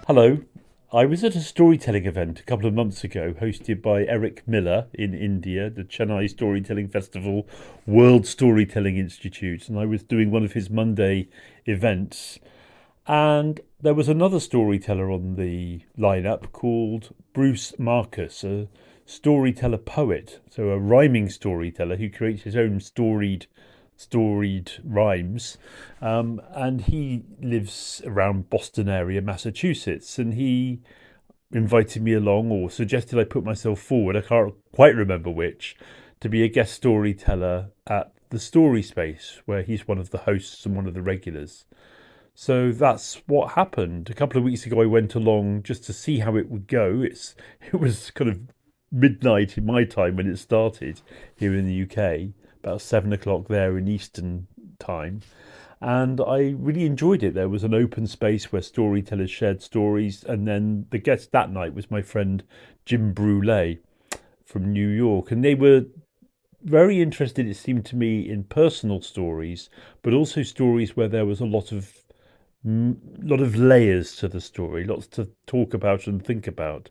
Hello. I was at a storytelling event a couple of months ago hosted by Eric Miller in India, the Chennai Storytelling Festival World Storytelling Institute, and I was doing one of his Monday events. And there was another storyteller on the lineup called Bruce Marcus, a storyteller poet, so a rhyming storyteller who creates his own storied rhymes. And he lives around Boston area, Massachusetts, and he invited me along or suggested I put myself forward, I can't quite remember which, to be a guest storyteller at the Story Space, where he's one of the hosts and one of the regulars. So that's what happened. A couple of weeks ago, I went along just to see how it would go. It was kind of midnight in my time when it started here in the UK, about 7 o'clock there in Eastern time, and I really enjoyed it. There was an open space where storytellers shared stories, and then the guest that night was my friend Jim Brule from New York, and they were very interested, it seemed to me, in personal stories, but also stories where there was a lot of layers to the story, lots to talk about and think about.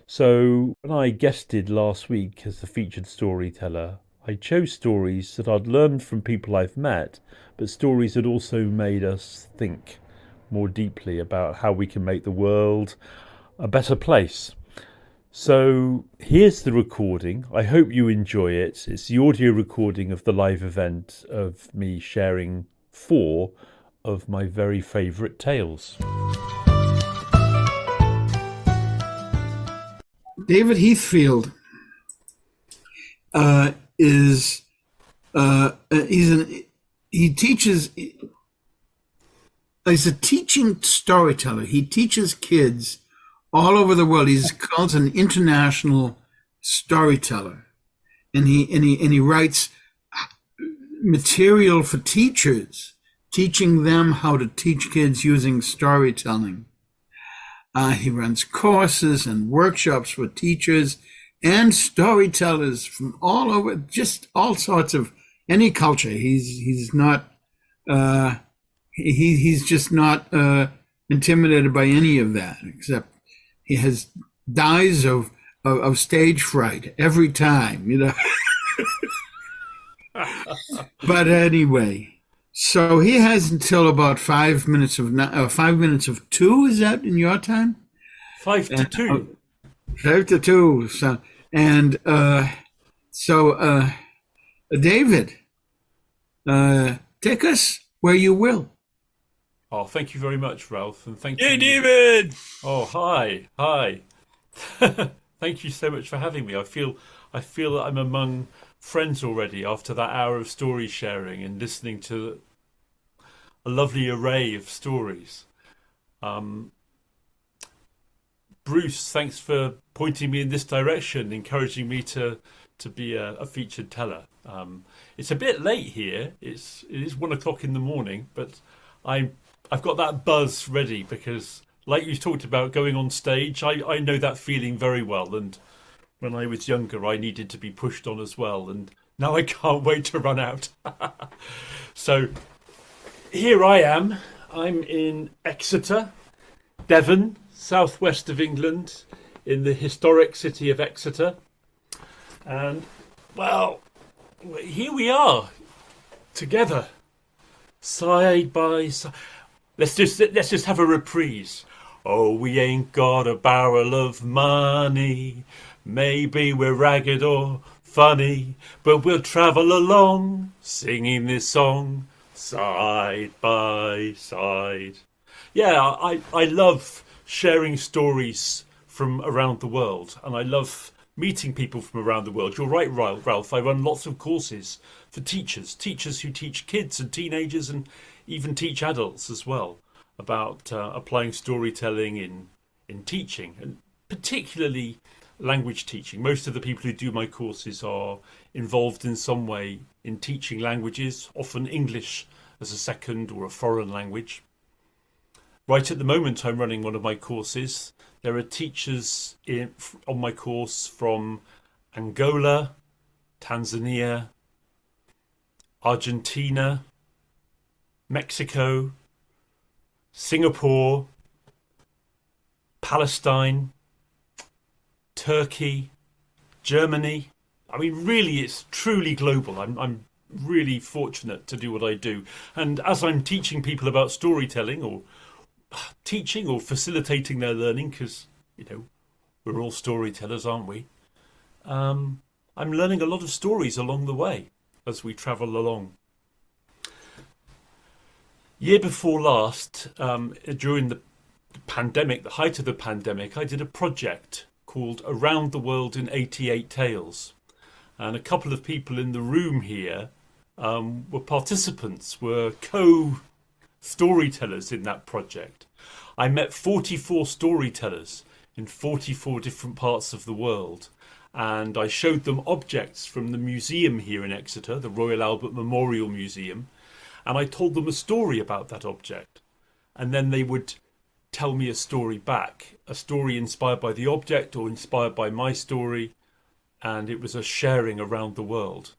So when I guested last week as the featured storyteller, I chose stories that I'd learned from people I've met, but stories that also made us think more deeply about how we can make the world a better place. So here's the recording. I hope you enjoy it. It's the audio recording of the live event of me sharing four of my very favourite tales. David Heathfield is he teaches. He's a teaching storyteller. He teaches kids all over the world. He's called an international storyteller, and he writes material for teachers, teaching them how to teach kids using storytelling. He runs courses and workshops for teachers and storytellers from all over, just all sorts of any culture. He's not he's just not intimidated by any of that, except he has dies of stage fright every time, you know. But anyway, so he has until about 5 minutes of 5 minutes of 2. Is that in your time? Five to And, two. 5 to 2. So and David, take us where you will. Oh, thank you very much, Ralph, and thank Hey, you. David! Oh, hi. Thank you so much for having me. I feel that I'm among friends already after that hour of story sharing and listening to a lovely array of stories. Um, Bruce, thanks for pointing me in this direction, encouraging me to be a featured teller. It's a bit late here. It is 1 o'clock in the morning, but I I've got that buzz ready because, like you talked about going on stage, I know that feeling very well. And when I was younger, I needed to be pushed on as well, and now I can't wait to run out. So here I am. I'm in Exeter, Devon, southwest of England, in the historic city of Exeter. And, well, here we are, together, side by side. Let's just have a reprise. Oh, we ain't got a barrel of money. Maybe we're ragged or funny, but we'll travel along, singing this song, side by side. Yeah, I love sharing stories from around the world, and I love meeting people from around the world. You're right, Ralph. I run lots of courses for teachers who teach kids and teenagers and even teach adults as well about applying storytelling in teaching, and particularly language teaching. Most of the people who do my courses are involved in some way in teaching languages, often English as a second or a foreign language. Right at the moment, I'm running one of my courses. There are teachers on my course from Angola, Tanzania, Argentina, Mexico, Singapore, Palestine, Turkey, Germany. I mean, really, it's truly global. I'm really fortunate to do what I do. And as I'm teaching people about storytelling, or teaching or facilitating their learning, because, we're all storytellers, aren't we? I'm learning a lot of stories along the way as we travel along. Year before last, during the pandemic, the height of the pandemic, I did a project called Around the World in 88 Tales. And a couple of people in the room here were participants, were co-storytellers in that project. I met 44 storytellers in 44 different parts of the world. And I showed them objects from the museum here in Exeter, the Royal Albert Memorial Museum. And I told them a story about that object. And then they would tell me a story back, a story inspired by the object or inspired by my story. And it was a sharing around the world.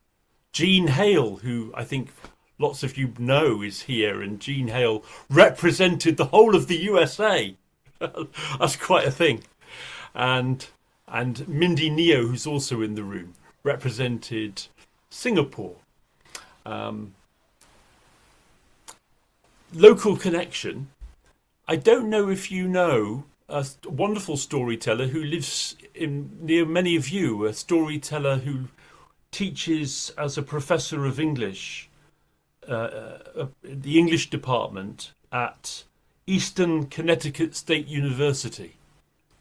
Jean Hale, who I think lots of you know is here, and Jean Hale represented the whole of the USA. That's quite a thing. And Mindy Neo, who's also in the room, represented Singapore. Local connection. I don't know if you know a wonderful storyteller who lives near many of you, a storyteller who teaches as a professor of English, the English department at Eastern Connecticut State University.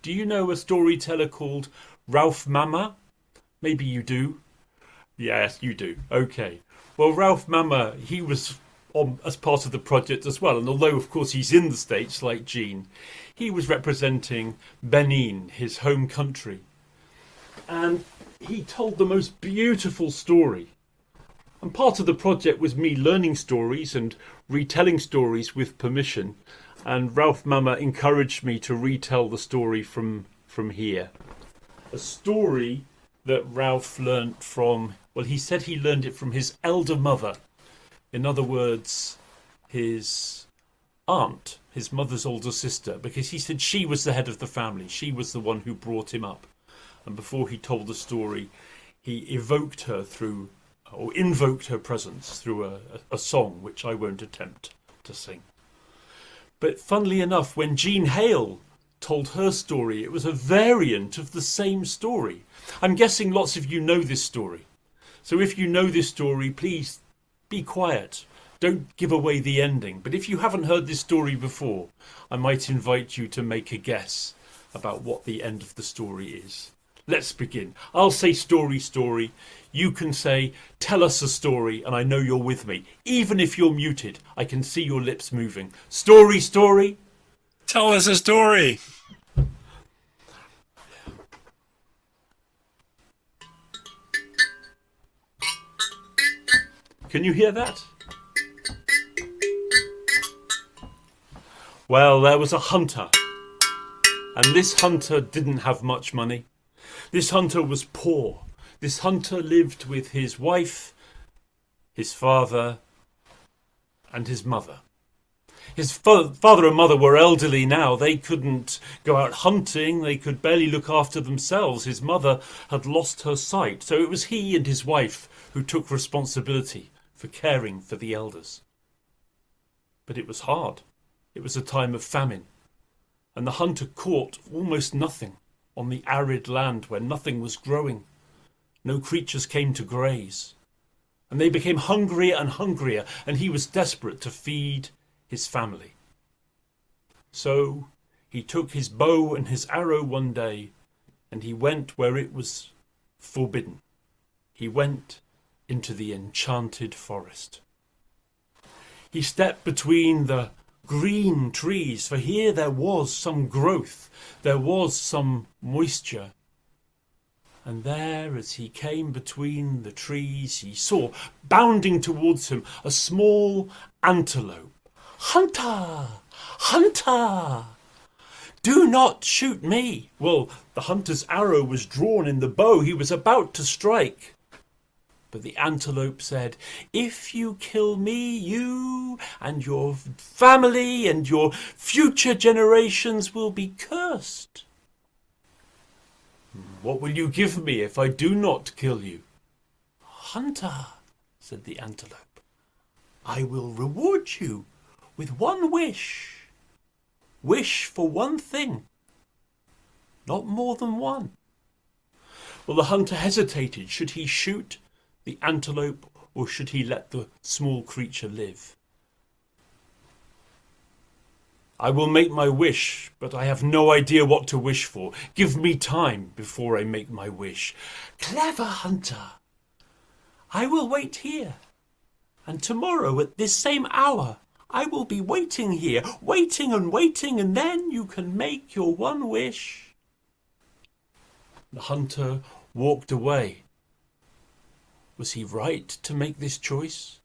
Do you know a storyteller called Ralph Mama? Maybe you do. Yes, you do. Okay. Well, Ralph Mama, he was on as part of the project as well. And although, of course, he's in the States like Jean, he was representing Benin, his home country. And he told the most beautiful story. And part of the project was me learning stories and retelling stories with permission. And Ralph Mama encouraged me to retell the story from here. A story that Ralph learnt from, well, he said he learned it from his elder mother. In other words, his aunt, his mother's older sister, because he said she was the head of the family. She was the one who brought him up. And before he told the story, he evoked her through, or invoked her presence through a song, which I won't attempt to sing. But funnily enough, when Jean Hale told her story, it was a variant of the same story. I'm guessing lots of you know this story. So if you know this story, please be quiet. Don't give away the ending. But if you haven't heard this story before, I might invite you to make a guess about what the end of the story is. Let's begin. I'll say story, story. You can say, tell us a story, and I know you're with me. Even if you're muted, I can see your lips moving. Story, story. Tell us a story. Can you hear that? Well, there was a hunter. And this hunter didn't have much money. This hunter was poor. This hunter lived with his wife, his father, and his mother. His father and mother were elderly now. They couldn't go out hunting. They could barely look after themselves. His mother had lost her sight. So it was he and his wife who took responsibility for caring for the elders. But it was hard. It was a time of famine. And the hunter caught almost nothing on the arid land where nothing was growing. No creatures came to graze. And they became hungrier and hungrier, and he was desperate to feed his family. So he took his bow and his arrow one day, and he went where it was forbidden. He went into the enchanted forest. He stepped between the green trees, for here there was some growth, there was some moisture. And there, as he came between the trees, he saw, bounding towards him, a small antelope. "Hunter! Hunter! Do not shoot me!" Well, the hunter's arrow was drawn in the bow. He was about to strike. But the antelope said, "If you kill me, you and your family and your future generations will be cursed." "What will you give me if I do not kill you?" "Hunter," said the antelope, "I will reward you with one wish. Wish for one thing, not more than one." Well, the hunter hesitated. Should he shoot the antelope, or should he let the small creature live? "I will make my wish, but I have no idea what to wish for. Give me time before I make my wish." "Clever hunter. I will wait here, and tomorrow at this same hour I will be waiting here, waiting, and then you can make your one wish." The hunter walked away. Was he right to make this choice?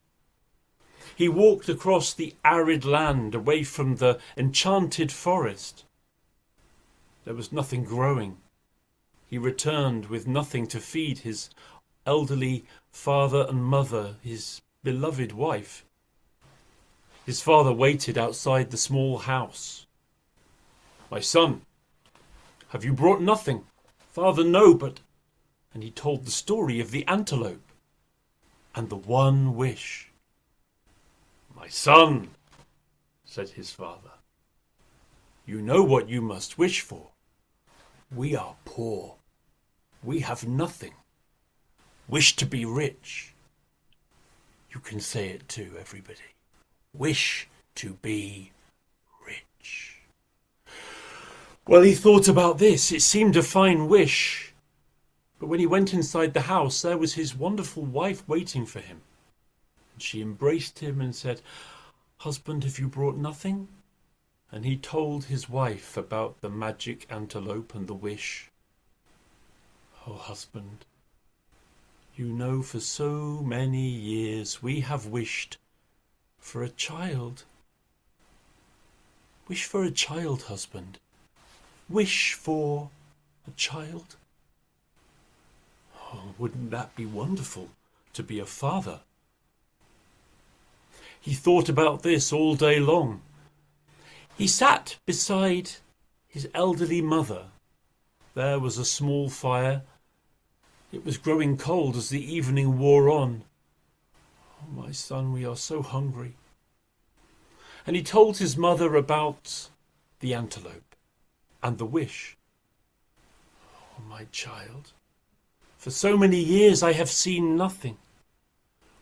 He walked across the arid land, away from the enchanted forest. There was nothing growing. He returned with nothing to feed his elderly father and mother, his beloved wife. His father waited outside the small house. "My son, have you brought nothing?" "Father, no, but..." And he told the story of the antelope and the one wish. "My son," said his father, "you know what you must wish for. We are poor. We have nothing. Wish to be rich." You can say it too, everybody. Wish to be rich. Well, he thought about this. It seemed a fine wish. But when he went inside the house, there was his wonderful wife waiting for him. And she embraced him and said, "Husband, have you brought nothing?" And he told his wife about the magic antelope and the wish. "Oh, husband, you know, for so many years we have wished for a child." "Wish for a child, husband. Wish for a child." Oh, wouldn't that be wonderful, to be a father? He thought about this all day long. He sat beside his elderly mother. There was a small fire. It was growing cold as the evening wore on. "Oh, my son, we are so hungry." And he told his mother about the antelope and the wish. "Oh, my child, for so many years I have seen nothing.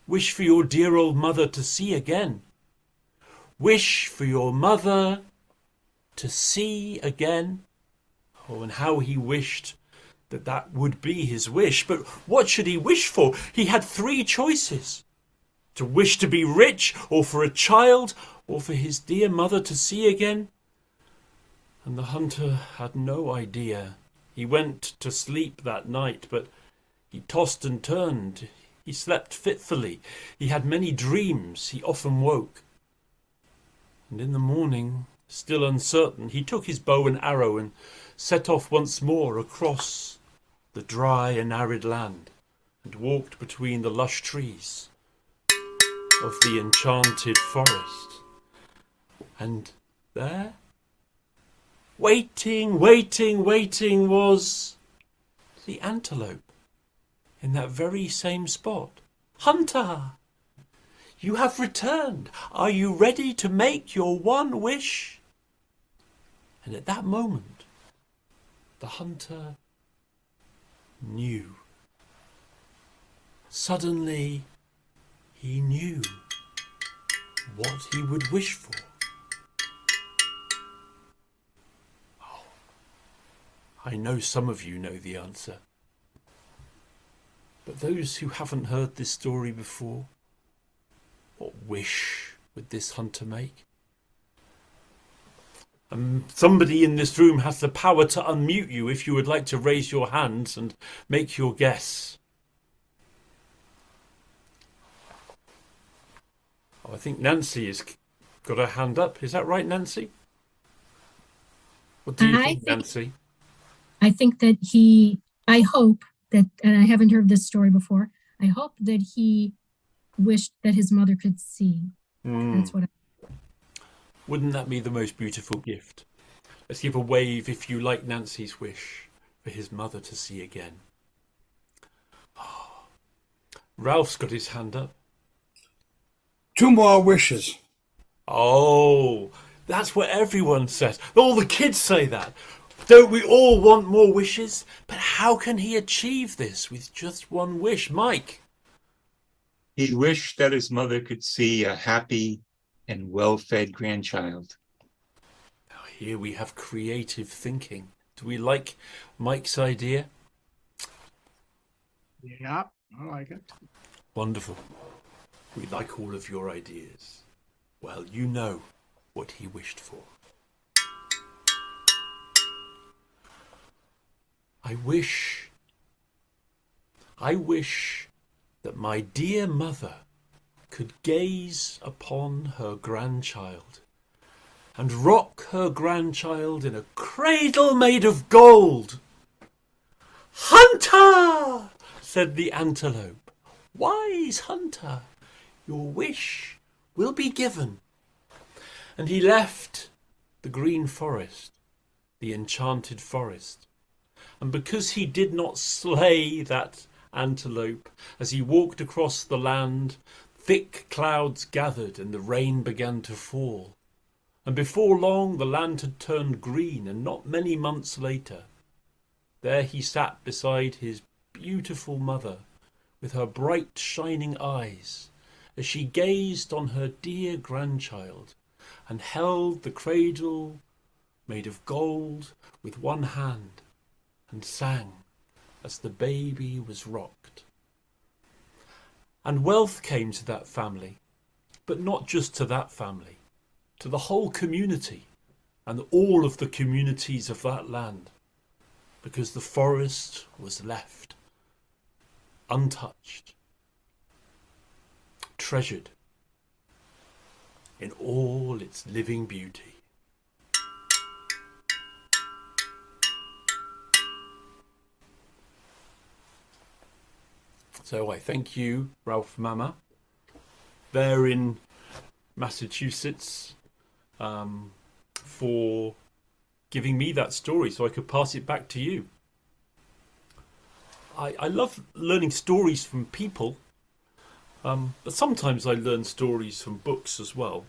Wish for your dear old mother to see again. Wish for your mother to see again." Oh, and how he wished that that would be his wish. But what should he wish for? He had three choices: to wish to be rich, or for a child, or for his dear mother to see again. And the hunter had no idea. He went to sleep that night, but he tossed and turned. He slept fitfully. He had many dreams. He often woke. And in the morning, still uncertain, he took his bow and arrow and set off once more across the dry and arid land, and walked between the lush trees of the enchanted forest. And there, waiting, was the antelope in that very same spot. "Hunter, you have returned. Are you ready to make your one wish?" And at that moment, the hunter knew. Suddenly, he knew what he would wish for. Oh, I know some of you know the answer. But those who haven't heard this story before, what wish would this hunter make? Somebody in this room has the power to unmute you if you would like to raise your hands and make your guess. Oh, I think Nancy has got her hand up. Is that right, Nancy? What do you think, Nancy? I think that I hope that, and I haven't heard this story before, I hope that he wished that his mother could see. That's what Wouldn't that be the most beautiful gift? Let's give a wave if you like Nancy's wish for his mother to see again. Ralph's got his hand up. 2 more wishes. Oh, that's what everyone says. All the kids say that. Don't we all want more wishes? But how can he achieve this with just one wish? Mike? He wished that his mother could see a happy and well-fed grandchild. Now here we have creative thinking. Do we like Mike's idea? Yeah, I like it. Wonderful. We like all of your ideas. Well, you know what he wished for. I wish that my dear mother could gaze upon her grandchild and rock her grandchild in a cradle made of gold. Hunter, said the antelope, wise hunter, your wish will be given. And he left the green forest, the enchanted forest. And because he did not slay that antelope, as he walked across the land, thick clouds gathered and the rain began to fall. And before long the land had turned green, and not many months later, there he sat beside his beautiful mother with her bright shining eyes as she gazed on her dear grandchild and held the cradle made of gold with one hand and sang as the baby was rocked. And wealth came to that family, but not just to that family, to the whole community and all of the communities of that land, because the forest was left untouched, treasured in all its living beauty. So I thank you, Ralph Mama, there in Massachusetts, for giving me that story so I could pass it back to you. I love learning stories from people, but sometimes I learn stories from books as well.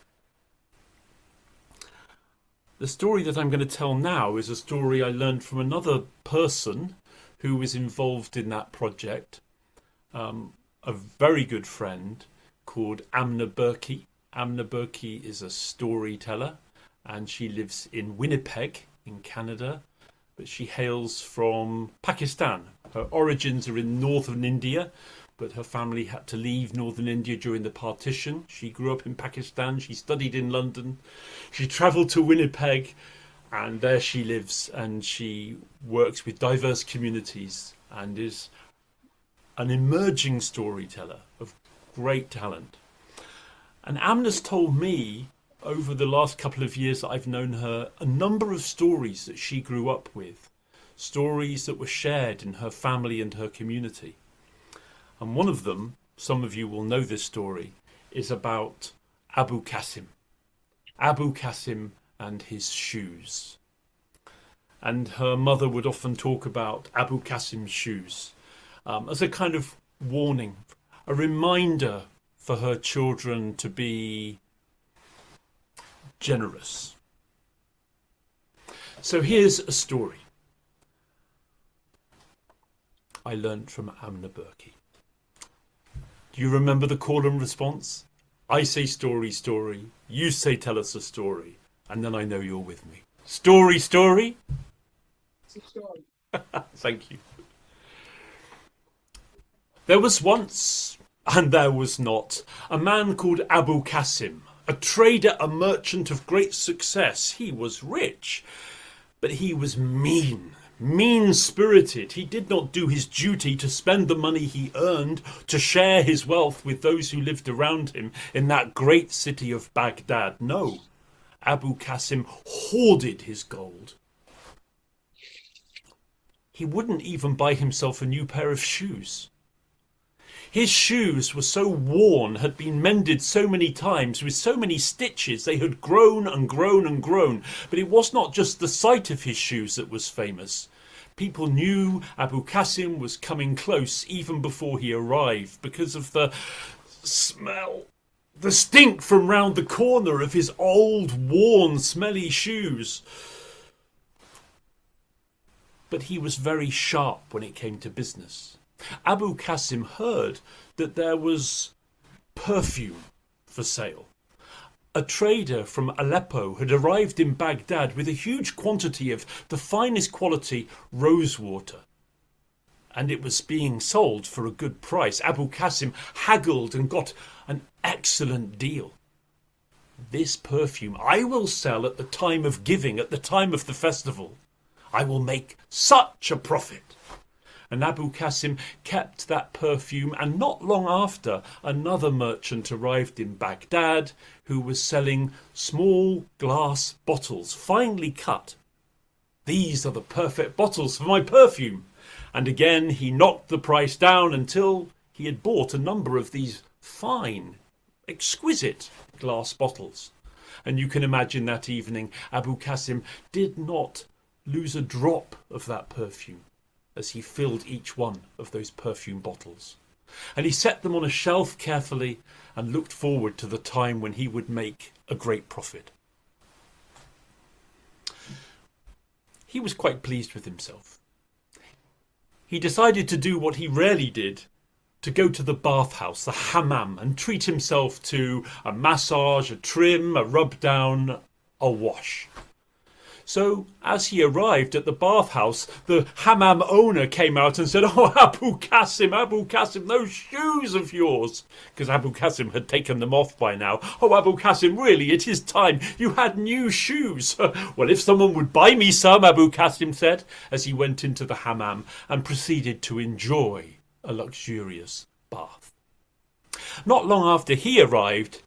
The story that I'm going to tell now is a story I learned from another person who was involved in that project. A very good friend called Amna Berkey. Amna Berkey is a storyteller and she lives in Winnipeg in Canada, but she hails from Pakistan. Her origins are in northern India, but her family had to leave northern India during the partition. She grew up in Pakistan, she studied in London, she travelled to Winnipeg, and there she lives and she works with diverse communities and is an emerging storyteller of great talent. And Amna's told me over the last couple of years that I've known her a number of stories that she grew up with, stories that were shared in her family and her community. And one of them, some of you will know this story, is about Abu Qasim. Abu Qasim and his shoes. And her mother would often talk about Abu Qasim's shoes as a kind of warning, a reminder for her children to be generous. So here's a story I learnt from Amna Berkey. Do you remember the call and response? I say story, story. You say tell us a story. And then I know you're with me. Story, story? It's a story. Thank you. There was once, and there was not, a man called Abu Qasim, a trader, a merchant of great success. He was rich, but he was mean-spirited. He did not do his duty to spend the money he earned to share his wealth with those who lived around him in that great city of Baghdad. No, Abu Qasim hoarded his gold. He wouldn't even buy himself a new pair of shoes. His shoes were so worn, had been mended so many times, with so many stitches, they had grown and grown and grown. But it was not just the sight of his shoes that was famous. People knew Abu Qasim was coming close even before he arrived, because of the smell, the stink from round the corner of his old, worn, smelly shoes. But he was very sharp when it came to business. Abu Qasim heard that there was perfume for sale. A trader from Aleppo had arrived in Baghdad with a huge quantity of the finest quality rosewater, and it was being sold for a good price. Abu Qasim haggled and got an excellent deal. This perfume I will sell at the time of giving, at the time of the festival. I will make such a profit. And Abu Qasim kept that perfume, and not long after, another merchant arrived in Baghdad who was selling small glass bottles, finely cut. These are the perfect bottles for my perfume. And again he knocked the price down until he had bought a number of these fine, exquisite glass bottles. And you can imagine that evening Abu Qasim did not lose a drop of that perfume as he filled each one of those perfume bottles. And he set them on a shelf carefully and looked forward to the time when he would make a great profit. He was quite pleased with himself. He decided to do what he rarely did, to go to the bathhouse, the hammam, and treat himself to a massage, a trim, a rub down, a wash. So, as he arrived at the bathhouse, the hammam owner came out and said, "Oh, Abu Qasim, those shoes of yours," because Abu Qasim had taken them off by now. "Oh, Abu Qasim, really, it is time. You had new shoes." "Well, if someone would buy me some," Abu Qasim said, as he went into the hammam and proceeded to enjoy a luxurious bath. Not long after he arrived,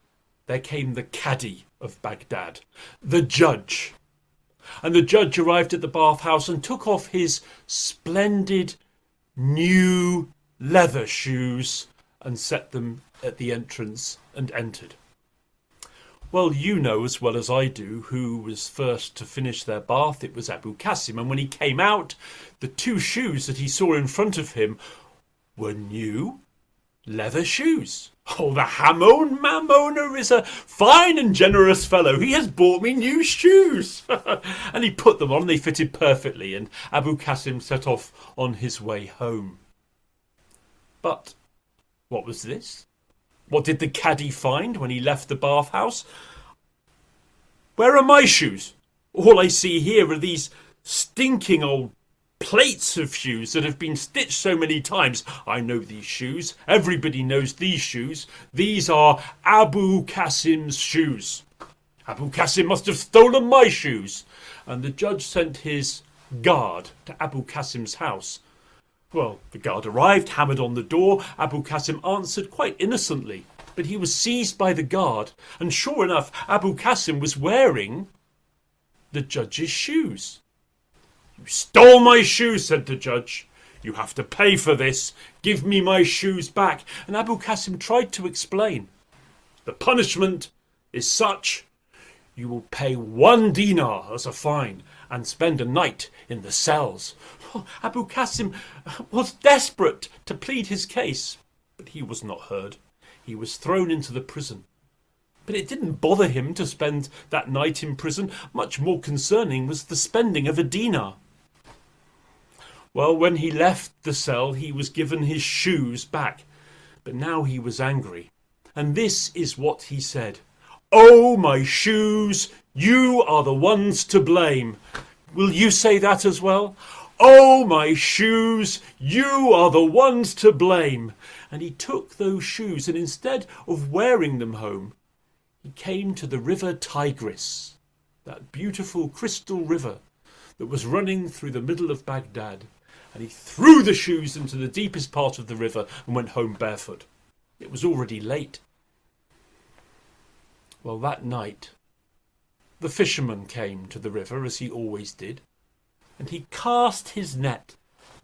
there came the Cadi of Baghdad, the judge. And the judge arrived at the bathhouse and took off his splendid new leather shoes and set them at the entrance and entered. Well, you know as well as I do who was first to finish their bath. It was Abu Qasim, and when he came out, the two shoes that he saw in front of him were new leather shoes. "Oh, the hammam owner is a fine and generous fellow. He has bought me new shoes." And he put them on. They fitted perfectly, and Abu Qasim set off on his way home. But what was this? What did the Cadi find when he left the bathhouse? "Where are my shoes? All I see here are these stinking old plates of shoes that have been stitched so many times. I know these shoes. Everybody knows these shoes. These are Abu Qasim's shoes. Abu Qasim must have stolen my shoes." And the judge sent his guard to Abu Qasim's house. Well, the guard arrived, hammered on the door. Abu Qasim answered quite innocently, but he was seized by the guard, and sure enough, Abu Qasim was wearing the judge's shoes. "You stole my shoes," said the judge. "You have to pay for this. Give me my shoes back." And Abu Qasim tried to explain. "The punishment is such. You will pay 1 dinar as a fine and spend a night in the cells." Abu Qasim was desperate to plead his case, but he was not heard. He was thrown into the prison. But it didn't bother him to spend that night in prison. Much more concerning was the spending of a dinar. Well, when he left the cell, he was given his shoes back. But now he was angry. And this is what he said. "Oh, my shoes, you are the ones to blame." Will you say that as well? "Oh, my shoes, you are the ones to blame." And he took those shoes, and instead of wearing them home, he came to the river Tigris, that beautiful crystal river that was running through the middle of Baghdad. And he threw the shoes into the deepest part of the river and went home barefoot. It was already late. Well, that night, the fisherman came to the river, as he always did, and he cast his net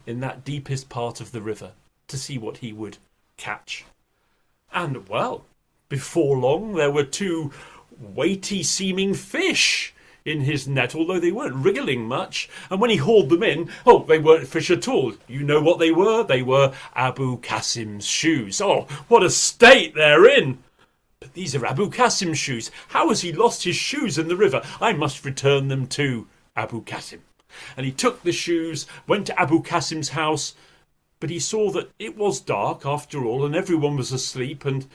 in that deepest part of the river to see what he would catch. And, well, before long there were 2 weighty-seeming fish in his net, although they weren't wriggling much. And when he hauled them in, they weren't fish at all. You know what they were? They were Abu Qasim's shoes. Oh, what a state they're in! But these are Abu Qasim's shoes. How has he lost his shoes in the river? I must return them to Abu Qasim. And he took the shoes, went to Abu Qasim's house, but he saw that it was dark after all, and everyone was asleep, and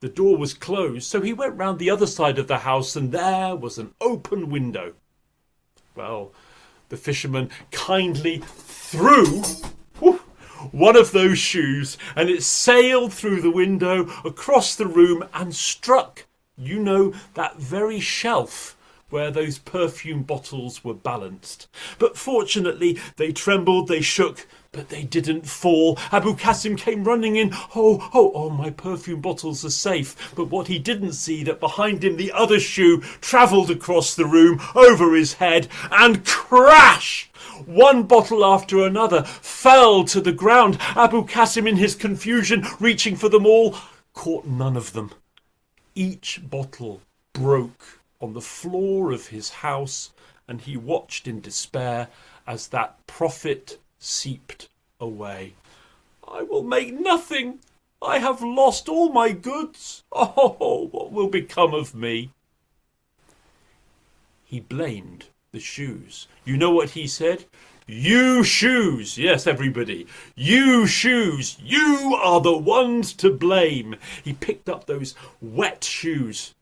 the door was closed. So he went round the other side of the house, and there was an open window. Well, the fisherman kindly threw one of those shoes, and it sailed through the window, across the room, and struck, that very shelf where those perfume bottles were balanced. But fortunately, they trembled, they shook, but they didn't fall. Abu Qasim came running in. Oh, my perfume bottles are safe. But what he didn't see, that behind him the other shoe travelled across the room, over his head, and crash! One bottle after another fell to the ground. Abu Qasim, in his confusion, reaching for them all, caught none of them. Each bottle broke on the floor of his house, and he watched in despair as that profit seeped away. I will make nothing. I have lost all my goods. Oh, what will become of me? He blamed the shoes. You know what he said? You shoes! Yes, everybody. You shoes! You are the ones to blame. He picked up those wet shoes.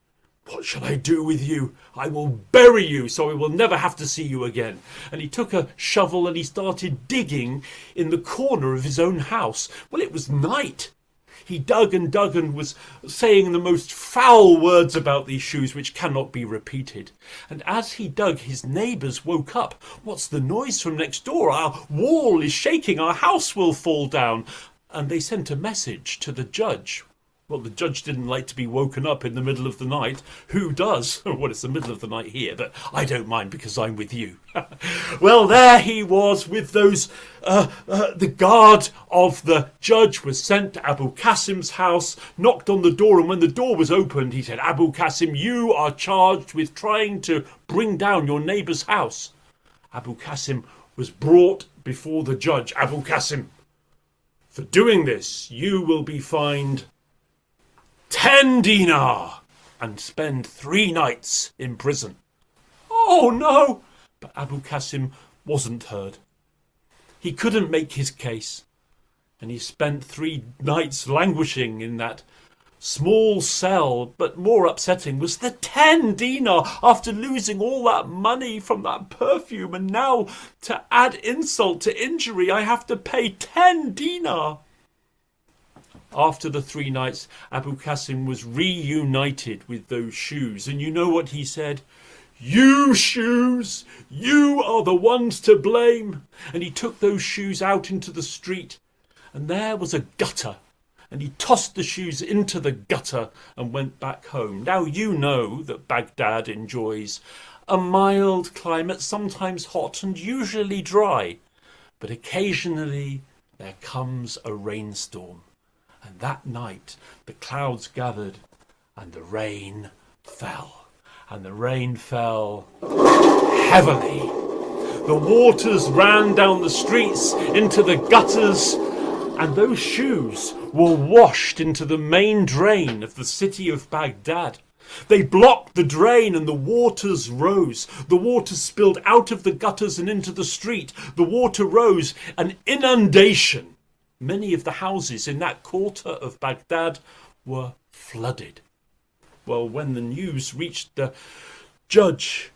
What shall I do with you? I will bury you so I will never have to see you again. And he took a shovel and he started digging in the corner of his own house. Well, it was night. He dug and was saying the most foul words about these shoes which cannot be repeated. And as he dug, his neighbours woke up. What's the noise from next door? Our wall is shaking. Our house will fall down. And they sent a message to the judge. Well, the judge didn't like to be woken up in the middle of the night. Who does? Well, it's the middle of the night here, but I don't mind because I'm with you. Well, there he was with those... the guard of the judge was sent to Abu Qasim's house, knocked on the door, and when the door was opened, he said, Abu Qasim, you are charged with trying to bring down your neighbour's house. Abu Qasim was brought before the judge. Abu Qasim, for doing this, you will be fined 10 dinar and spend 3 nights in prison. Oh no! But Abu Qasim wasn't heard. He couldn't make his case, and he spent 3 nights languishing in that small cell. But more upsetting was the 10 dinar after losing all that money from that perfume, and now to add insult to injury I have to pay 10 dinar. After the 3 nights, Abu Qasim was reunited with those shoes. And you know what he said? You shoes, you are the ones to blame. And he took those shoes out into the street. And there was a gutter. And he tossed the shoes into the gutter and went back home. Now you know that Baghdad enjoys a mild climate, sometimes hot and usually dry. But occasionally there comes a rainstorm. And that night the clouds gathered and the rain fell. And the rain fell heavily. The waters ran down the streets into the gutters, and those shoes were washed into the main drain of the city of Baghdad. They blocked the drain and the waters rose. The water spilled out of the gutters and into the street. The water rose, an inundation. Many of the houses in that quarter of Baghdad were flooded. Well, when the news reached the judge,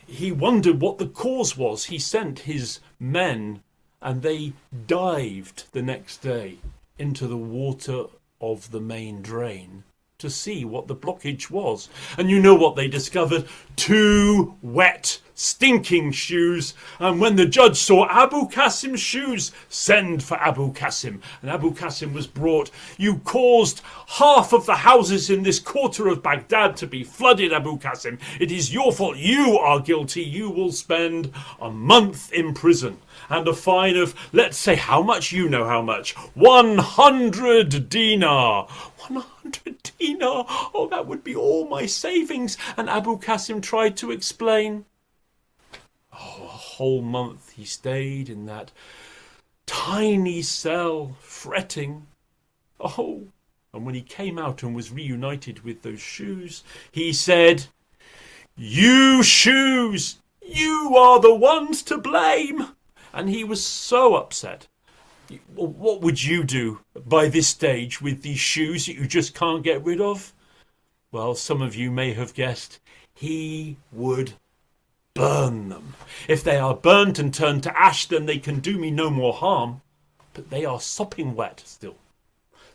he wondered what the cause was. He sent his men, and they dived the next day into the water of the main drain. to see what the blockage was. And you know what they discovered? 2 wet, stinking shoes. And when the judge saw Abu Qasim's shoes, send for Abu Qasim. And Abu Qasim was brought. You caused half of the houses in this quarter of Baghdad to be flooded, Abu Qasim. It is your fault. You are guilty. You will spend a month in prison. And a fine of, let's say, how much? You know how much. 100 dinar. 100 dinar. Oh, that would be all my savings. And Abu Qasim tried to explain. Oh, a whole month he stayed in that tiny cell, fretting. Oh, and when he came out and was reunited with those shoes, he said, "You shoes, you are the ones to blame." And he was so upset. What would you do by this stage with these shoes that you just can't get rid of? Well, some of you may have guessed. He would burn them. If they are burnt and turned to ash, then they can do me no more harm. But they are sopping wet still.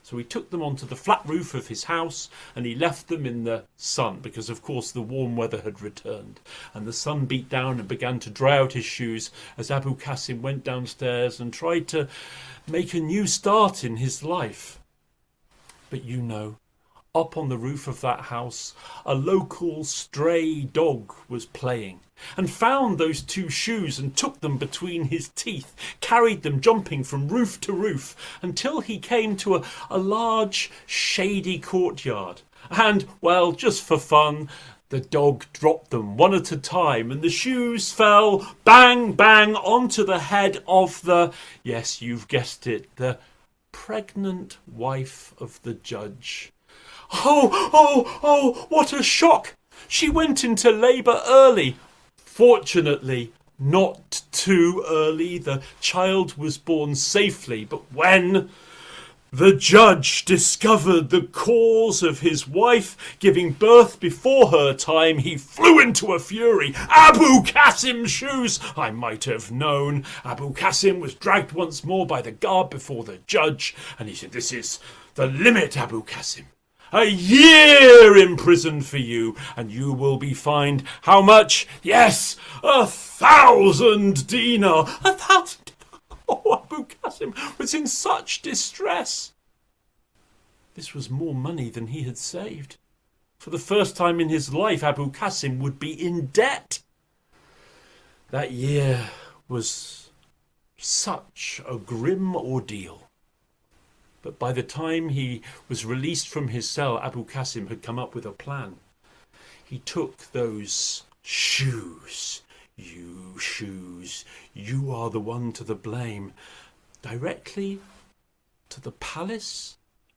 So he took them onto the flat roof of his house and he left them in the sun because, of course, the warm weather had returned. And the sun beat down and began to dry out his shoes as Abu Qasim went downstairs and tried to make a new start in his life. But you know, up on the roof of that house, a local stray dog was playing and found those 2 shoes and took them between his teeth, carried them jumping from roof to roof until he came to a large shady courtyard. And, well, just for fun, the dog dropped them one at a time and the shoes fell bang, bang onto the head of the, yes, you've guessed it, the pregnant wife of the judge. Oh, what a shock! She went into labour early. Fortunately, not too early. The child was born safely. But when the judge discovered the cause of his wife giving birth before her time, he flew into a fury. Abu Qasim's shoes! I might have known. Abu Qasim was dragged once more by the guard before the judge. And he said, "This is the limit, Abu Qasim. A year in prison for you, and you will be fined how much? Yes, 1,000 dinar. 1,000 dinar. Oh, Abu Qasim was in such distress. This was more money than he had saved. For the first time in his life, Abu Qasim would be in debt. That year was such a grim ordeal. But by the time he was released from his cell, Abu Qasim had come up with a plan. He took those shoes, "You shoes, you are the one to the blame," directly to the palace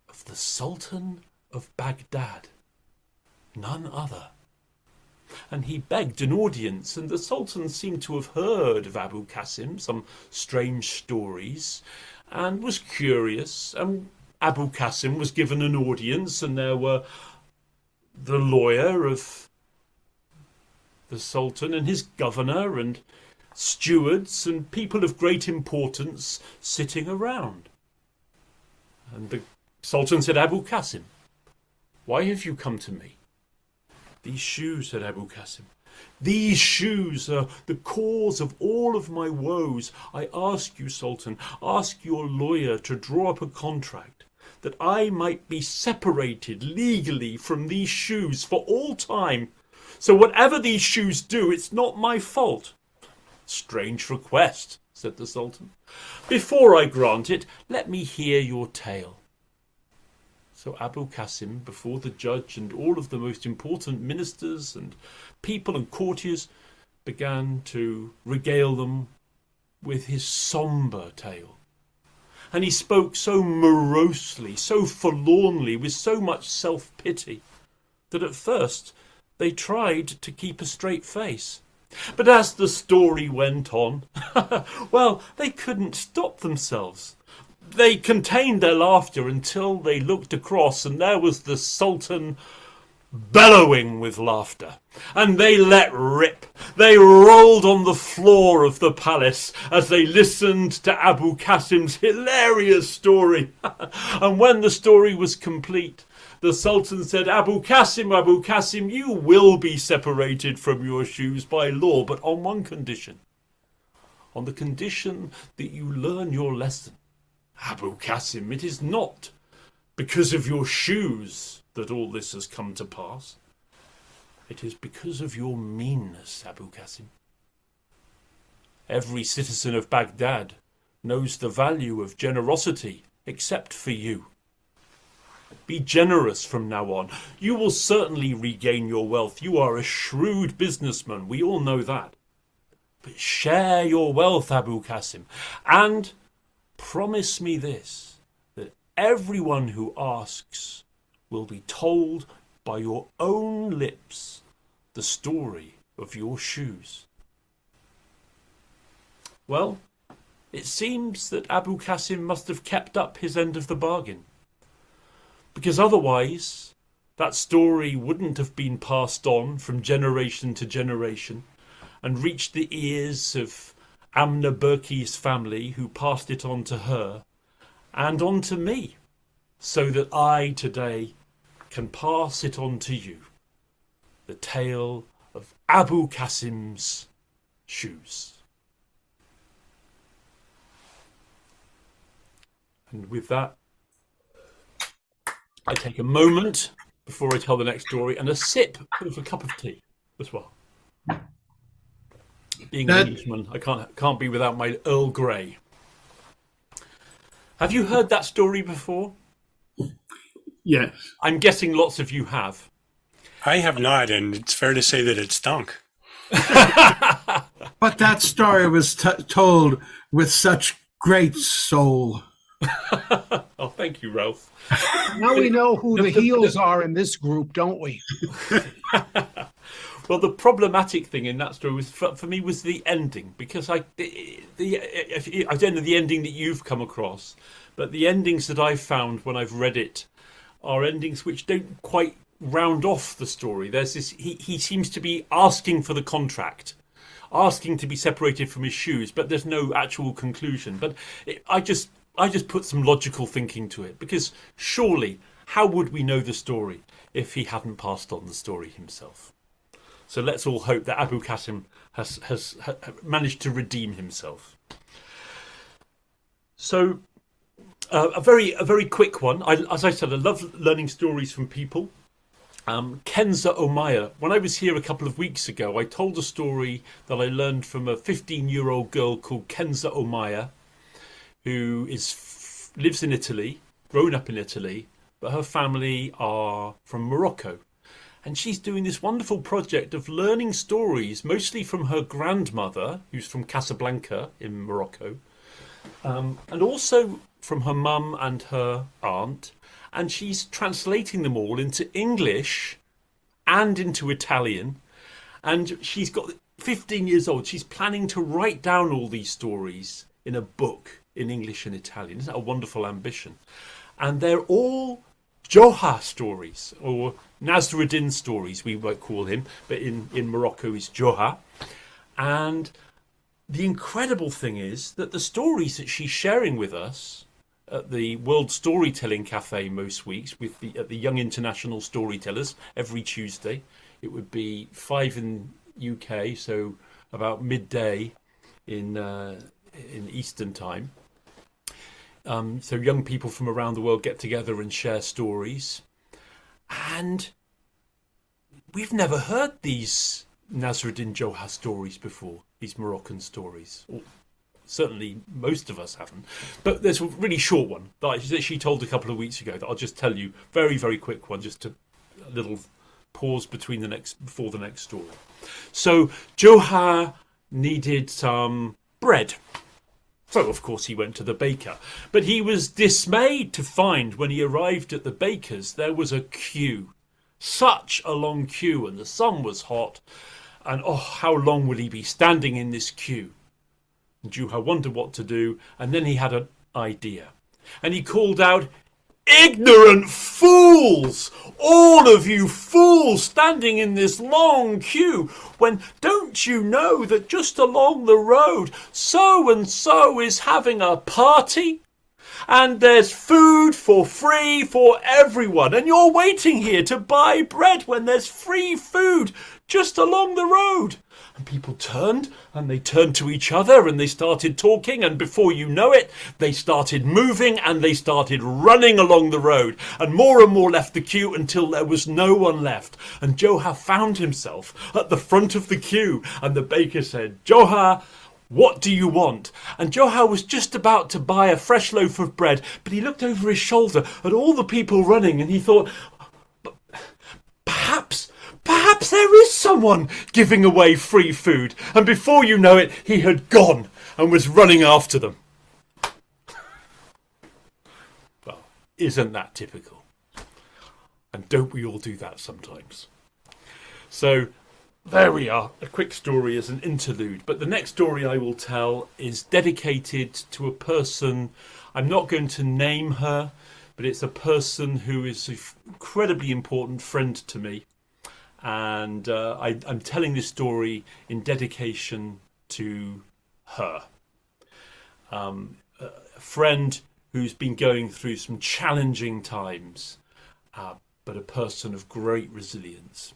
of the Sultan of Baghdad, none other. And he begged an audience, and the Sultan seemed to have heard of Abu Qasim, some strange stories, and was curious. And Abu Qasim was given an audience, and there were the lawyer of the Sultan and his governor and stewards and people of great importance sitting around. And the Sultan said, "Abu Qasim, why have you come to me?" "These shoes," said Abu Qasim. "These shoes are the cause of all of my woes. I ask you, Sultan, ask your lawyer to draw up a contract that I might be separated legally from these shoes for all time. So whatever these shoes do, it's not my fault." "Strange request," said the Sultan. "Before I grant it, let me hear your tale." So Abu Qasim, before the judge and all of the most important ministers and people and courtiers, began to regale them with his sombre tale. And he spoke so morosely, so forlornly, with so much self-pity, that at first they tried to keep a straight face. But as the story went on, well, they couldn't stop themselves. They contained their laughter until they looked across, and there was the Sultan bellowing with laughter. And they let rip. They rolled on the floor of the palace as they listened to Abu Qasim's hilarious story. And when the story was complete, the Sultan said, Abu Qasim, you will be separated from your shoes by law, but on one condition. On the condition that you learn your lesson. Abu Qasim, it is not because of your shoes that all this has come to pass. It is because of your meanness, Abu Qasim. Every citizen of Baghdad knows the value of generosity, except for you. Be generous from now on. You will certainly regain your wealth. You are a shrewd businessman. We all know that. But share your wealth, Abu Qasim, and promise me this, that everyone who asks will be told by your own lips the story of your shoes. Well, it seems that Abu Qasim must have kept up his end of the bargain, because otherwise that story wouldn't have been passed on from generation to generation and reached the ears of Amna Berkey's family, who passed it on to her and on to me, so that I today can pass it on to you. The tale of Abu Qasim's shoes. And with that, I take a moment before I tell the next story and a sip of a cup of tea as well. Being an Englishman, I can't be without my Earl Grey. Have you heard that story before? Yes. I'm guessing lots of you have. I have not, and it's fair to say that it stunk. But that story was told with such great soul. Oh, thank you, Ralph. Now we know who the heels are in this group, don't we? Well, the problematic thing in that story was for me was the ending, because I don't know the ending that you've come across, but the endings that I've found when I've read it are endings which don't quite round off the story. There's this he seems to be asking for the contract, asking to be separated from his shoes, but there's no actual conclusion. But I just put some logical thinking to it, because surely how would we know the story if he hadn't passed on the story himself? So let's all hope that Abu Qasim has managed to redeem himself. So a very quick one. As I said, I love learning stories from people. Kenza Omaya. When I was here a couple of weeks ago, I told a story that I learned from a 15-year-old girl called Kenza Omaya, who lives in Italy, grown up in Italy, but her family are from Morocco. And she's doing this wonderful project of learning stories, mostly from her grandmother, who's from Casablanca in Morocco, and also from her mum and her aunt. And she's translating them all into English and into Italian. And she's got 15 years old. She's planning to write down all these stories in a book in English and Italian. Isn't that a wonderful ambition? And they're all Johar stories, or Nasruddin stories, we might call him, but in Morocco is Johar. And the incredible thing is that the stories that she's sharing with us at the World Storytelling Cafe most weeks, at the Young International Storytellers every Tuesday, it would be 5 in UK, so about midday in Eastern time. So young people from around the world get together and share stories. And we've never heard these Nasruddin Johar stories before, these Moroccan stories. Or certainly most of us haven't. But there's a really short one that she told a couple of weeks ago that I'll just tell you. Very, very quick one, just a little pause before the next story. So Johar needed some bread. So, of course, he went to the baker. But he was dismayed to find when he arrived at the baker's, there was a queue. Such a long queue, and the sun was hot. And, oh, how long would he be standing in this queue? And Johar wondered what to do, and then he had an idea. And he called out, "Ignorant fools! All of you fools standing in this long queue, when don't you know that just along the road so and so is having a party? and there's food for free for everyone, and you're waiting here to buy bread when there's free food just along the road. And people turned, and they turned to each other, and they started talking, and before you know it, they started moving, and they started running along the road, and more left the queue until there was no one left. And Johar found himself at the front of the queue, and the baker said, "Johar, what do you want?" And Johar was just about to buy a fresh loaf of bread, but he looked over his shoulder at all the people running, and he thought, Perhaps there is someone giving away free food. And before you know it, he had gone and was running after them. Well, isn't that typical? And don't we all do that sometimes? So there we are, a quick story as an interlude. But the next story I will tell is dedicated to a person. I'm not going to name her, but it's a person who is an incredibly important friend to me. And I'm telling this story in dedication to her. A friend who's been going through some challenging times, but a person of great resilience.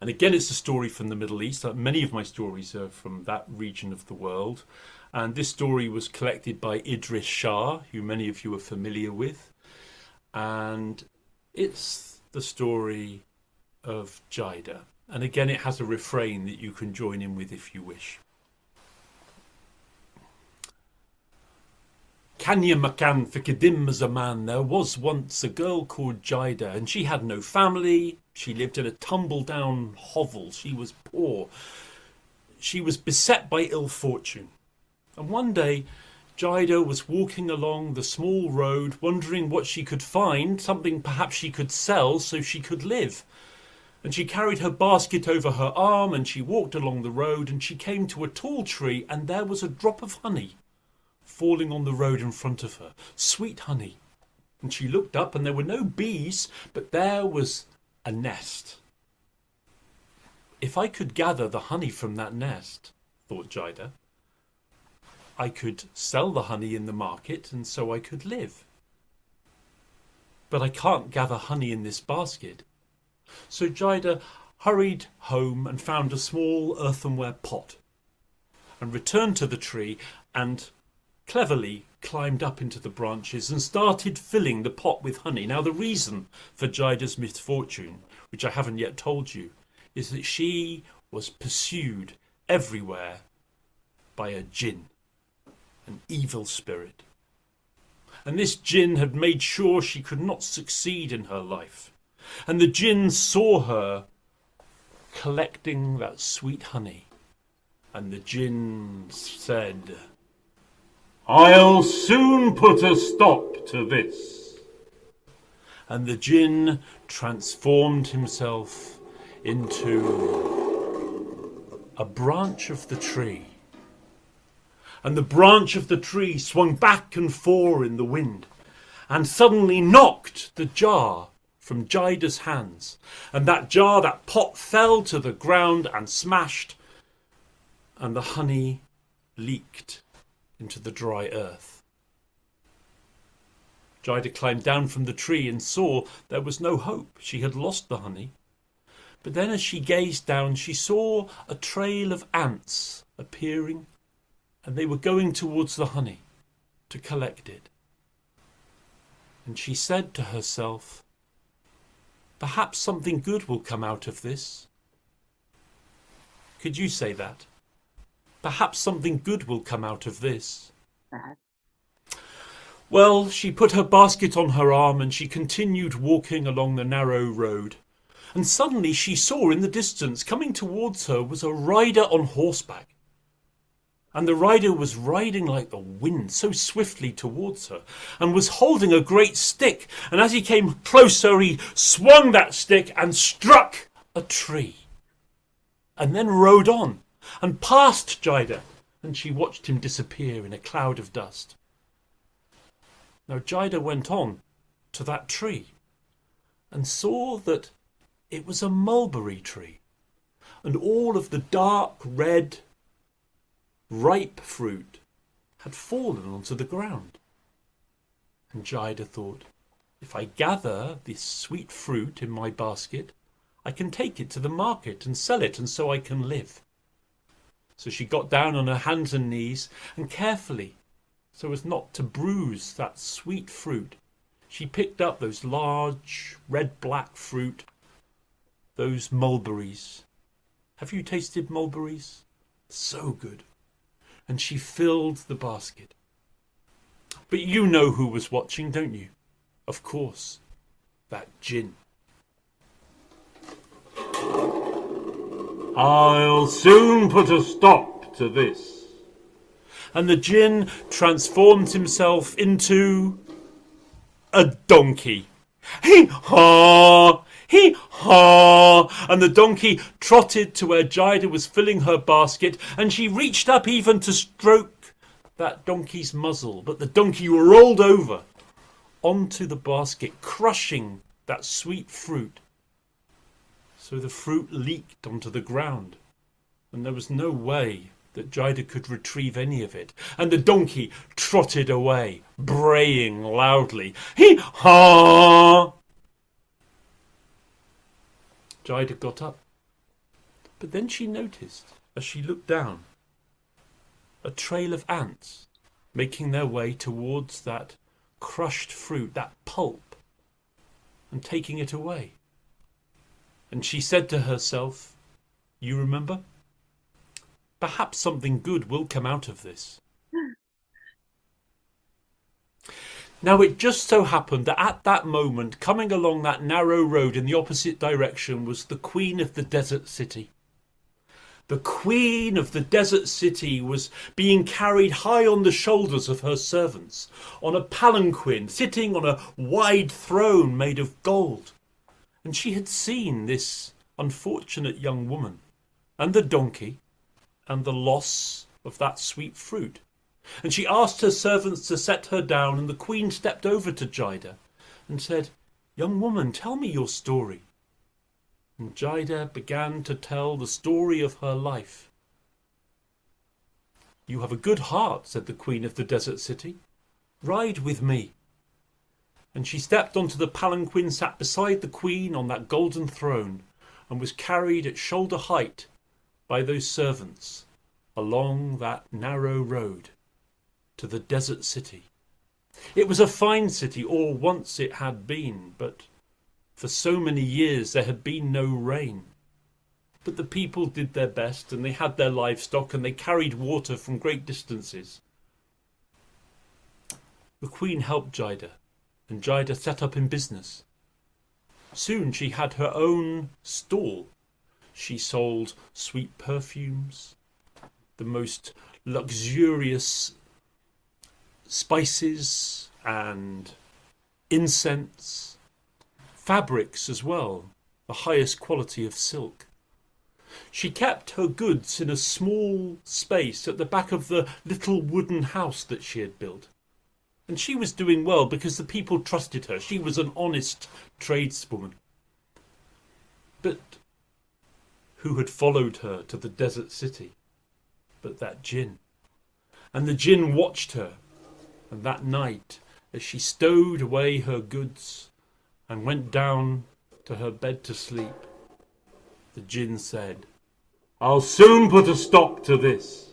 And again, it's a story from the Middle East. Many of my stories are from that region of the world. And this story was collected by Idris Shah, who many of you are familiar with. And it's the story of Jida. And again, it has a refrain that you can join in with if you wish. Kanya Makan Fikadim Zaman, there was once a girl called Jida, and she had no family. She lived in a tumble-down hovel. She was poor. She was beset by ill fortune. And one day, Jida was walking along the small road, wondering what she could find, something perhaps she could sell so she could live. And she carried her basket over her arm, and she walked along the road, and she came to a tall tree, and there was a drop of honey falling on the road in front of her. Sweet honey. And she looked up, and there were no bees, but there was a nest. If I could gather the honey from that nest, thought Jida, I could sell the honey in the market, and so I could live. But I can't gather honey in this basket. So Jida hurried home and found a small earthenware pot, and returned to the tree and cleverly climbed up into the branches and started filling the pot with honey. Now, the reason for Jida's misfortune, which I haven't yet told you, is that she was pursued everywhere by a jinn, an evil spirit. And this jinn had made sure she could not succeed in her life. And the jinn saw her collecting that sweet honey. And the jinn said, "I'll soon put a stop to this." And the jinn transformed himself into a branch of the tree. And the branch of the tree swung back and forth in the wind, and suddenly knocked the jar from Jida's hands. And that jar, that pot, fell to the ground and smashed, and the honey leaked into the dry earth. Jida climbed down from the tree and saw there was no hope. She had lost the honey. But then as she gazed down, she saw a trail of ants appearing, and they were going towards the honey to collect it. And she said to herself, "Perhaps something good will come out of this." Could you say that? Perhaps something good will come out of this. Well, she put her basket on her arm and she continued walking along the narrow road. And suddenly she saw in the distance, coming towards her, was a rider on horseback. And the rider was riding like the wind so swiftly towards her, and was holding a great stick. And as he came closer, he swung that stick and struck a tree, and then rode on and passed Jida, and she watched him disappear in a cloud of dust. Now Jida went on to that tree and saw that it was a mulberry tree, and all of the dark red ripe fruit had fallen onto the ground. And Jida thought, if I gather this sweet fruit in my basket, I can take it to the market and sell it, and so I can live. So she got down on her hands and knees, and carefully, so as not to bruise that sweet fruit, she picked up those large red-black fruit, those mulberries. Have you tasted mulberries? So good. And she filled the basket. But you know who was watching, don't you? Of course, that Djinn. I'll soon put a stop to this. And the Djinn transformed himself into a donkey. Hee-haw! Hee-haw! And the donkey trotted to where Jida was filling her basket, and she reached up even to stroke that donkey's muzzle. But the donkey rolled over onto the basket, crushing that sweet fruit. So the fruit leaked onto the ground, and there was no way that Jida could retrieve any of it. And the donkey trotted away, braying loudly. Hee-haw! Jida got up, but then she noticed, as she looked down, a trail of ants making their way towards that crushed fruit, that pulp, and taking it away. And she said to herself, you remember? Perhaps something good will come out of this. Now it just so happened that at that moment, coming along that narrow road in the opposite direction, was the Queen of the Desert City. The Queen of the Desert City was being carried high on the shoulders of her servants, on a palanquin, sitting on a wide throne made of gold. And she had seen this unfortunate young woman, and the donkey, and the loss of that sweet fruit. And she asked her servants to set her down, and the Queen stepped over to Jida and said, young woman, tell me your story. And Jida began to tell the story of her life. You have a good heart, said the Queen of the Desert City. Ride with me. And she stepped onto the palanquin, sat beside the Queen on that golden throne, and was carried at shoulder height by those servants along that narrow road to the desert city. It was a fine city, or once it had been, but for so many years there had been no rain. But the people did their best, and they had their livestock, and they carried water from great distances. The Queen helped Jida, and Jida set up in business. Soon she had her own stall. She sold sweet perfumes, the most luxurious spices and incense, fabrics as well, the highest quality of silk. She kept her goods in a small space at the back of the little wooden house that she had built. And she was doing well because the people trusted her. She was an honest tradeswoman. But who had followed her to the desert city but that Djinn? And the Djinn watched her, and that night, as she stowed away her goods and went down to her bed to sleep, the Djinn said, I'll soon put a stop to this.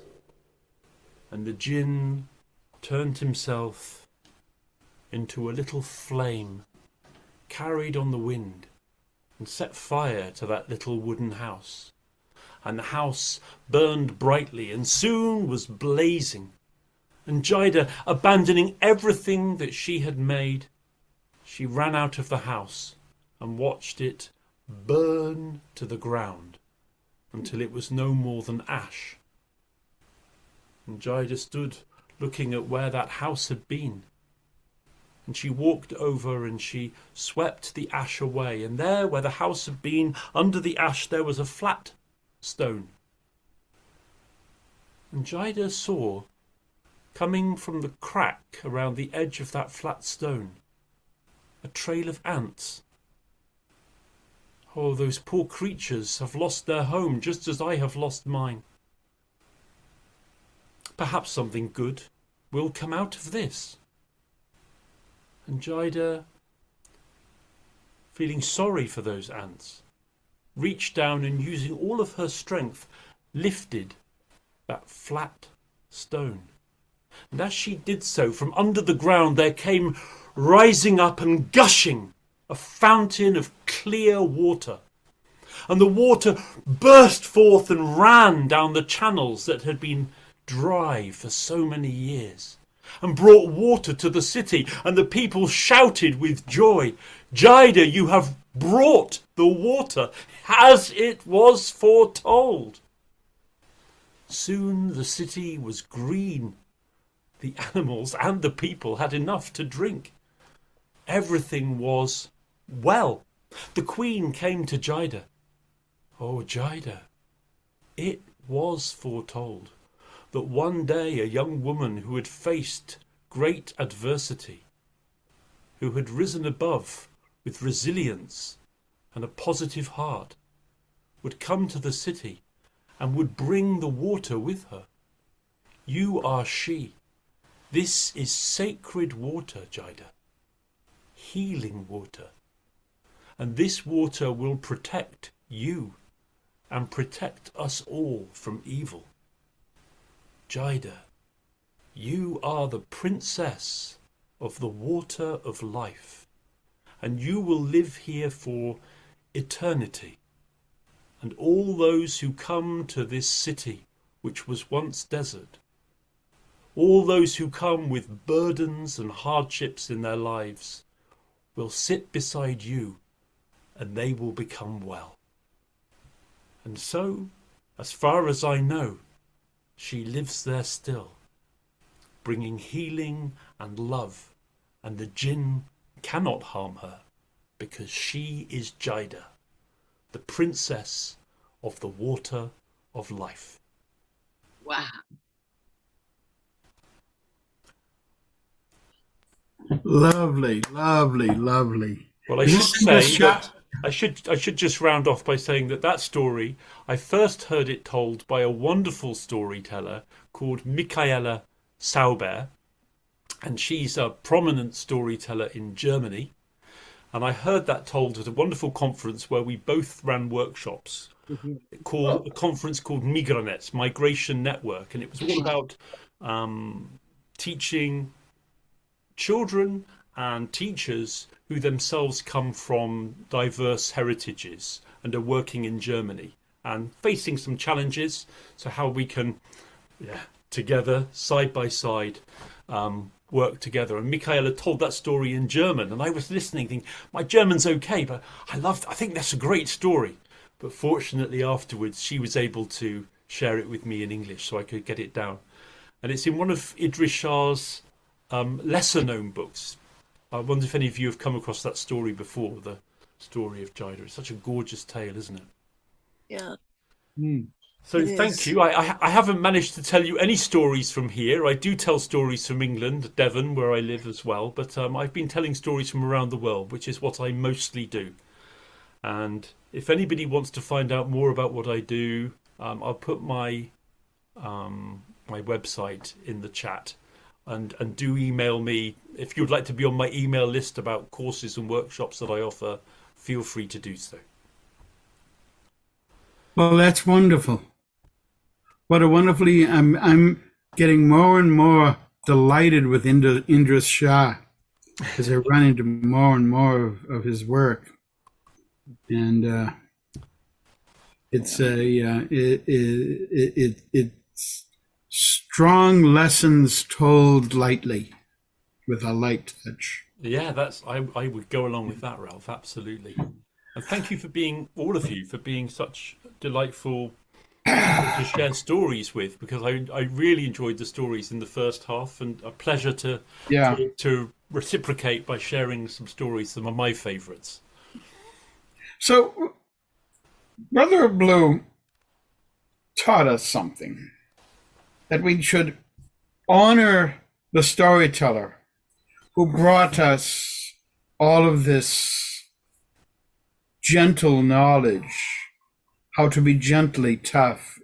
And the Djinn turned himself into a little flame, carried on the wind, and set fire to that little wooden house. And the house burned brightly and soon was blazing. And Jida, abandoning everything that she had made, she ran out of the house and watched it burn to the ground until it was no more than ash. And Jida stood looking at where that house had been. And she walked over and she swept the ash away. And there, where the house had been, under the ash, there was a flat stone. And Jida saw, coming from the crack around the edge of that flat stone, a trail of ants. Oh, those poor creatures have lost their home just as I have lost mine. Perhaps something good will come out of this. And Jida, feeling sorry for those ants, reached down and using all of her strength, lifted that flat stone. And as she did so, from under the ground there came rising up and gushing a fountain of clear water. And the water burst forth and ran down the channels that had been dry for so many years, and brought water to the city, and the people shouted with joy, "Jida, you have brought the water as it was foretold." Soon the city was green. The animals and the people had enough to drink. Everything was well. The queen came to Jida. "Oh, Jida, it was foretold that one day a young woman who had faced great adversity, who had risen above with resilience and a positive heart, would come to the city and would bring the water with her. You are she. This is sacred water, Jida, healing water. And this water will protect you and protect us all from evil. Jida, you are the princess of the water of life, and you will live here for eternity. And all those who come to this city, which was once desert, all those who come with burdens and hardships in their lives, will sit beside you, and they will become well. And so, as far as I know, she lives there still, bringing healing and love, and the jinn cannot harm her, because she is Jida, the princess of the water of life." Wow. Lovely, lovely, lovely. Well, I should just round off by saying that story, I first heard it told by a wonderful storyteller called Michaela Sauber, and she's a prominent storyteller in Germany. And I heard that told at a wonderful conference where we both ran workshops, a conference called Migranet, Migration Network, and it was all about teaching children and teachers who themselves come from diverse heritages and are working in Germany and facing some challenges. So how we can, together, side by side, work together. And Michaela told that story in German, and I was listening thinking, my German's okay, but I think that's a great story. But fortunately afterwards she was able to share it with me in English so I could get it down. And it's in one of Idris Shah's lesser known books. I wonder if any of you have come across that story before, the story of Jida. It's such a gorgeous tale, isn't it? Yeah. So thank you. I haven't managed to tell you any stories from here. I do tell stories from England, Devon, where I live as well. But I've been telling stories from around the world, which is what I mostly do. And if anybody wants to find out more about what I do, I'll put my my website in the chat. And do email me. If you'd like to be on my email list about courses and workshops that I offer, feel free to do so. Well, that's wonderful. What a wonderfully, I'm getting more and more delighted with Idris Shah as I run into more and more of his work. And it's strong lessons told lightly with a light touch. Yeah, I would go along with that, Ralph, absolutely. And thank you for being, all of you, for being such delightful to share stories with, because I really enjoyed the stories in the first half, and a pleasure to reciprocate by sharing some stories, some of my favourites. So, Brother Blue taught us something, that we should honor the storyteller who brought us all of this gentle knowledge, how to be gently tough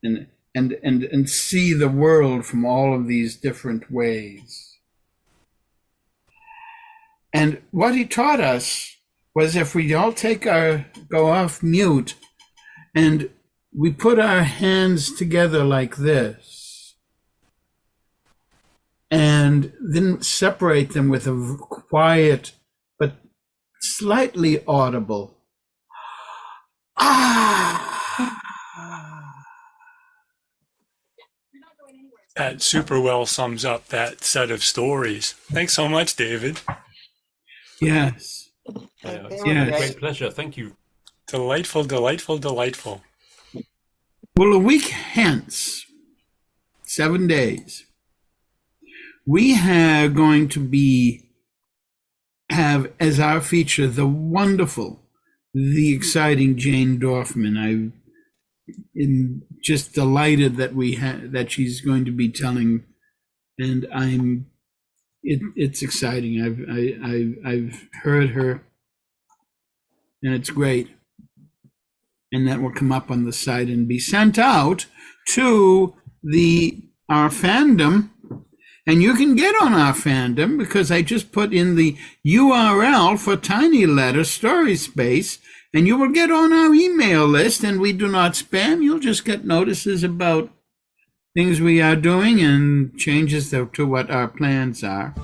and and see the world from all of these different ways. And what he taught us was if we all go off mute and we put our hands together like this and then separate them with a quiet but slightly audible ah. That super well sums up that set of stories. Thanks so much, David. Yes. It's Yes. a great pleasure. Thank you. Delightful, delightful, delightful. Well, a week hence, 7 days, we are going to have as our feature the wonderful, the exciting Jane Dorfman. I'm just delighted that that she's going to be telling, and it's exciting. I've heard her, and it's great. And that will come up on the site and be sent out to our fandom. And you can get on our fandom because I just put in the URL for Tiny Letter Story Space, and you will get on our email list, and we do not spam. You'll just get notices about things we are doing and changes to what our plans are.